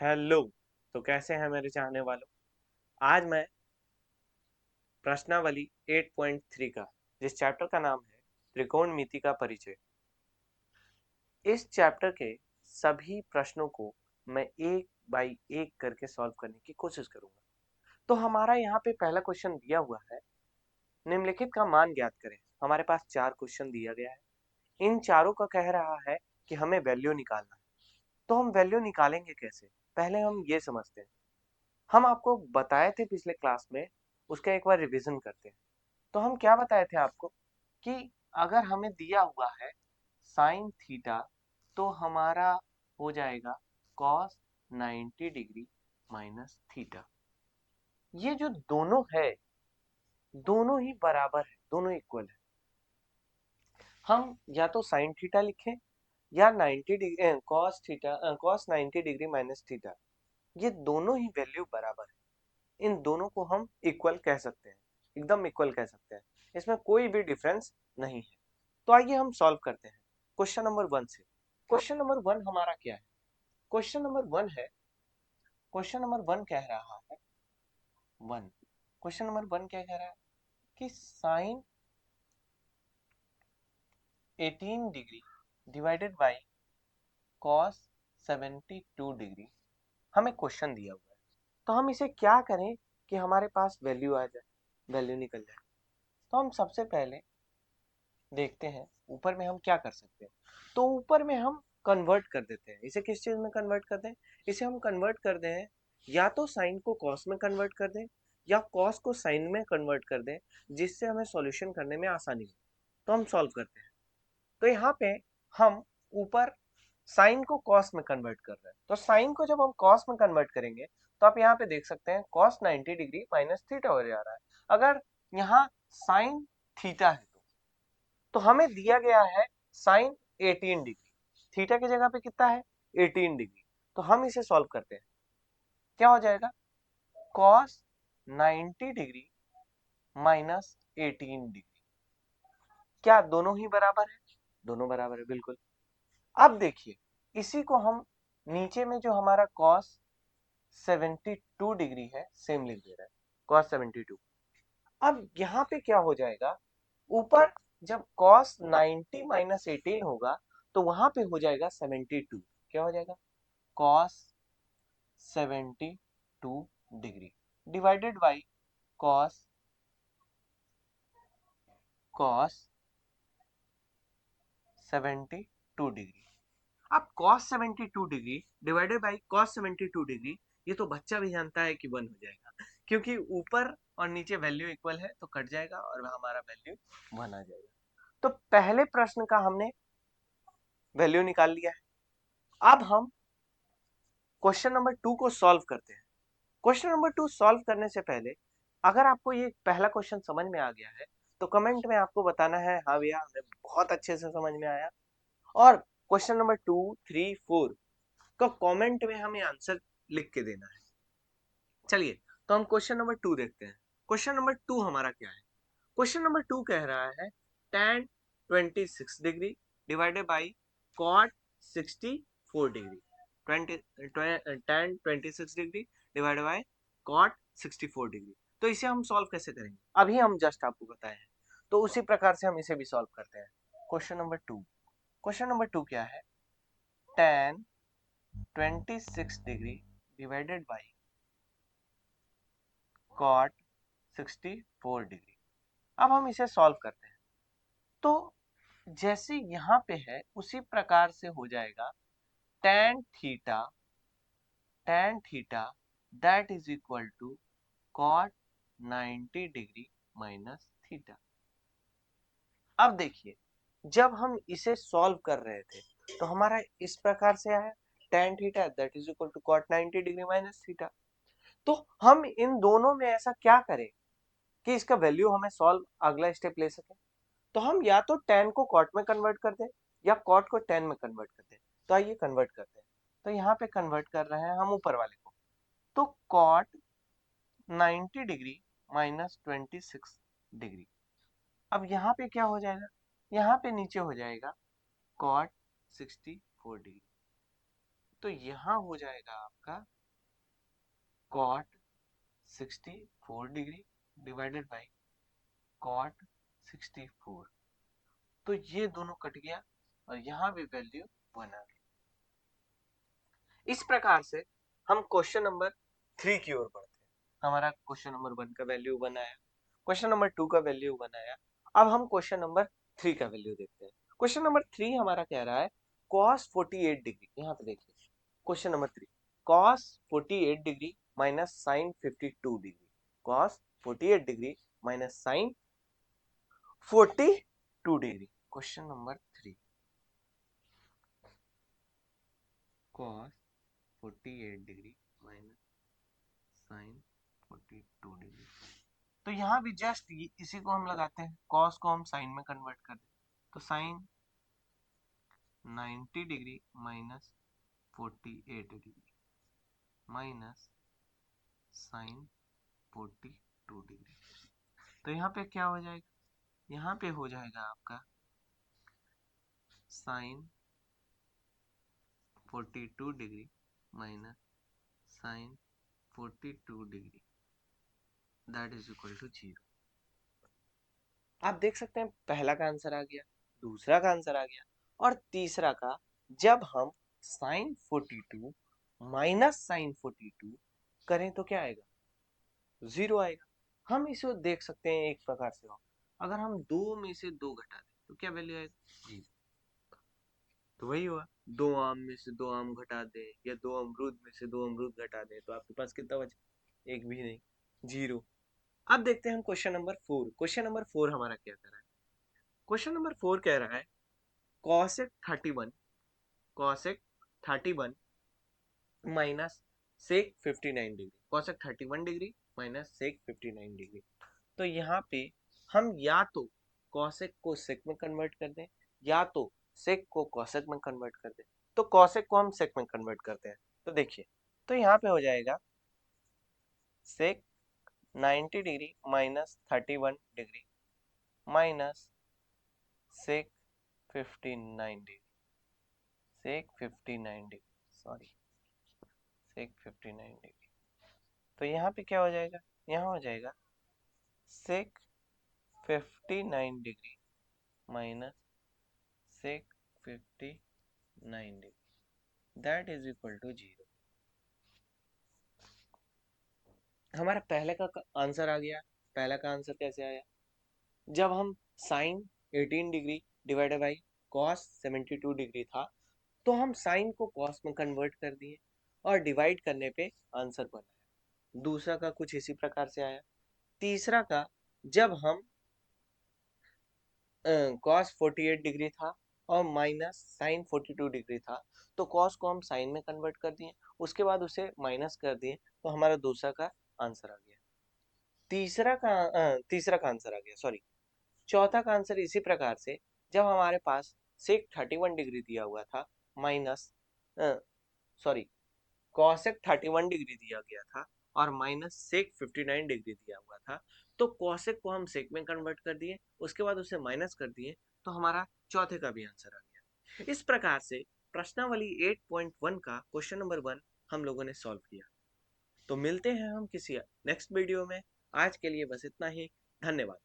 Hello. तो कैसे हैं मेरे चाहने वालों। आज मैं प्रश्नावली 8.3 का, जिस चैप्टर का नाम है त्रिकोणमिति का परिचय, इस चैप्टर के सभी प्रश्नों को मैं एक बाई एक करके सॉल्व करने की कोशिश करूंगा। तो हमारा यहाँ पे पहला क्वेश्चन दिया हुआ है, निम्नलिखित का मान ज्ञात करें। हमारे पास चार क्वेश्चन दिया गया है। इन चारों का कह रहा है कि हमें वैल्यू निकालना है। तो हम वैल्यू निकालेंगे कैसे, पहले हम ये समझते हैं। हम आपको बताए थे पिछले क्लास में, उसका एक बार रिवीजन करते हैं। तो हम क्या बताए थे आपको कि अगर हमें दिया हुआ है साइन थीटा, तो हमारा हो जाएगा कॉस 90 डिग्री माइनस थीटा। ये जो दोनों है, दोनों ही बराबर है, दोनों इक्वल है। हम या तो साइन थीटा लिखें या 90 degree cos theta, cos 90 degree minus theta. ये दोनों ही वैल्यू बराबर है। इन दोनों को हम इक्वल कह सकते हैं, एकदम इक्वल कह सकते हैं। इसमें कोई भी डिफरेंस नहीं है। तो आइए हम सॉल्व करते हैं क्वेश्चन नंबर 1 से। क्वेश्चन नंबर 1 हमारा क्या है? क्वेश्चन नंबर 1 है, क्वेश्चन नंबर 1 कह रहा है 1। क्वेश्चन नंबर 1 क्या कह रहा है कि sine 18 degree divided by cos 72 degree हमें क्वेश्चन दिया हुआ है। तो हम इसे क्या करें कि हमारे पास वैल्यू आ जाए, वैल्यू निकल जाए। तो हम सबसे पहले देखते हैं ऊपर में हम क्या कर सकते हैं। तो ऊपर में हम कन्वर्ट कर देते हैं। इसे किस चीज में कन्वर्ट कर दें? इसे हम कन्वर्ट कर दें, या तो साइन को कॉस में कन्वर्ट कर दें या कॉस को साइन में कन्वर्ट कर दें, जिससे हमें सॉल्यूशन करने में आसानी हो। तो हम सॉल्व करते हैं। तो यहाँ पे हम ऊपर साइन को कॉस में कन्वर्ट कर रहे हैं। तो साइन को जब हम कॉस में कन्वर्ट करेंगे तो आप यहाँ पे देख सकते हैं कॉस 90 डिग्री माइनस थीटा हो जा रहा है। अगर यहाँ साइन थीटा है तो हमें दिया गया है साइन 18 डिग्री। थीटा की जगह पे कितना है? 18 डिग्री। तो हम इसे सॉल्व करते हैं। क्या हो जाएगा? cos 90 degree minus 18 degree. क्या दोनों ही बराबर है? दोनों बराबर है, बिल्कुल। अब देखिए, इसी को हम नीचे में जो हमारा cos 72 डिग्री है सेम लिख दे रहा है, cos 72। अब यहाँ पे क्या हो जाएगा, ऊपर जब cos 90 माइनस 18 होगा तो वहां पे हो जाएगा 72। क्या हो जाएगा? cos 72 degree divided by cos cos 72 degree. अब cos 72 degree divided by cos 72 degree, ये तो बच्चा भी जानता है कि 1 हो जाएगा, क्योंकि ऊपर और नीचे वैल्यू इक्वल है तो कट जाएगा और हमारा वैल्यू 1 आ जाएगा। तो पहले प्रश्न का हमने वैल्यू निकाल लिया है। अब हम क्वेश्चन नंबर 2 को सॉल्व करते हैं। क्वेश्चन नंबर 2 सॉल्व करने से पहले, अगर आपको ये पहला क्वेश्चन समझ में आ गया है तो कमेंट में आपको बताना है हाँ भैया हमें बहुत अच्छे से समझ में आया। और क्वेश्चन नंबर 2, 3, 4 का कमेंट में हमें आंसर लिख के देना है। चलिए, तो हम क्वेश्चन नंबर 2 देखते हैं। क्वेश्चन नंबर 2 हमारा क्या है? क्वेश्चन नंबर 2 कह रहा है tan 26 degree divided by cot 64 degree. 20 tan 26 degree divided by cot 64 degree. तो इसे हम सॉल्व कैसे करेंगे? अभी हम जस्ट आपको बताए हैं, तो उसी प्रकार से हम इसे भी सॉल्व करते हैं। क्वेश्चन नंबर 2, क्वेश्चन नंबर 2 क्या है? tan 26 degree divided by cot 64 degree. अब हम इसे सॉल्व करते हैं। तो जैसे यहाँ पे है उसी प्रकार से हो जाएगा tan theta that is equal to cot 90 degree minus theta. अब देखिए, जब हम इसे सॉल्व कर रहे थे तो हमारा इस प्रकार से आया tan theta that is equal to cot 90 degree minus theta. तो हम इन दोनों में ऐसा क्या करें कि इसका वैल्यू हमें सॉल्व अगला स्टेप ले सके। तो हम या तो tan को cot में कन्वर्ट कर दें या cot को tan में कन्वर्ट कर दें। तो आइए कन्वर्ट करते हैं। तो यहाँ पे कन्वर्ट कर रहे हैं हम ऊपर वाले को। तो cot 90 डिग्री माइनस 26 डिग्री। अब यहाँ पे क्या हो जाएगा? यहाँ पे नीचे हो जाएगा cot 64 डिग्री। तो यहाँ हो जाएगा आपका cot 64 degree divided by cot 64। तो ये दोनों कट गया और यहाँ भी वैल्यू 1 आ गई। इस प्रकार से हम क्वेश्चन नंबर 3 की ओर बढ़ते हैं। हमारा क्वेश्चन नंबर 1 का वैल्यू 1 आया, क्वेश्चन नंबर 2 का वैल्यू 1 आया। अब हम क्वेश्चन नंबर 3 का वैल्यू देखते हैं। क्वेश्चन नंबर 3 हमारा कह रहा है cos 48 डिग्री। यहाँ पे देखिए question number 3, cos 48 degree minus sin 52 degree, cos 48 degree minus sin 42 degree. Question number 3, cos 48 degree minus sin 42 degree. तो यहाँ भी जस्ट इसी को हम लगाते हैं, cos को हम sin में कन्वर्ट कर दें, तो sin 90 degree minus 48 degree minus sin 42 degree. तो यहाँ पे क्या हो जाएगा, यहाँ पे हो जाएगा आपका sin 42 degree minus sin 42 degree that is equal to 0। आप देख सकते हैं पहला का आंसर आ गया, दूसरा का आंसर आ गया, और तीसरा का जब हम sin 42 माइनस sin 42 करें तो क्या आएगा, 0 आएगा। हम इसे देख सकते हैं एक प्रकार से, अगर हम 2 में से 2 घटा दें तो क्या वैल्यू आएगा, 0। तो वही हुआ, 2 आम में से 2 आम घटा दे या 2 अमरूद में से 2 अमरूद घटा दे तो आपके पास कितना बचा, एक भी नहीं, 0। अब देखते हैं हम क्वेश्चन नंबर 4। क्वेश्चन नंबर 4 हमारा क्या कर रहा है, क्वेश्चन नंबर 4 कह रहा है cosec 31 cosec 31 minus sec 59 degree, cosec 31 degree minus sec 59 degree. तो यहाँ पे हम या तो cosec को sec में कन्वर्ट कर दें या तो sec को cosec में कन्वर्ट कर दें। तो cosec को हम sec में कन्वर्ट करते हैं, तो देखिए, तो यहाँ पे हो जाएगा sec 90 degree minus 31 degree minus sec 59 degree, sec 59 degree, sorry sec 59 degree. तो यहाँ पे क्या हो जाएगा, यहाँ हो जाएगा sec 59 degree minus sec 59 degree that is equal to 0। हमारा पहले का आंसर आ गया। पहला का आंसर कैसे आया, जब हम sin 18 degree divided by cos 72 degree था तो हम sin को cos में कन्वर्ट कर दिए और डिवाइड करने पे आंसर बनाया। दूसरा का कुछ इसी प्रकार से आया। तीसरा का जब हम cos 48 डिग्री था और माइनस sin 42 डिग्री था तो cos को हम sin में कन्वर्ट कर दिए, उसके बाद उसे माइनस कर दिए, तो हमारा दूसरा का आंसर आ गया। तीसरा का आंसर आ गया, सॉरी। चौथा का आंसर इसी प्रकार से, जब हमारे पास sec 31 डिग्री दिया हुआ था माइनस सॉरी cosec 31 डिग्री दिया गया था और माइनस sec 59 डिग्री दिया हुआ था, तो cosec को हम sec में कन्वर्ट कर दिए, उसके बाद उसे माइनस कर दिए, तो हमारा चौथे का भी आंसर आ गया। इस प्रकार से प्रश्नावली 8.1 का क्वेश्चन नंबर 1 हम लोगों ने सॉल्व किया। तो मिलते हैं हम किसी नेक्स्ट वीडियो में। आज के लिए बस इतना ही, धन्यवाद।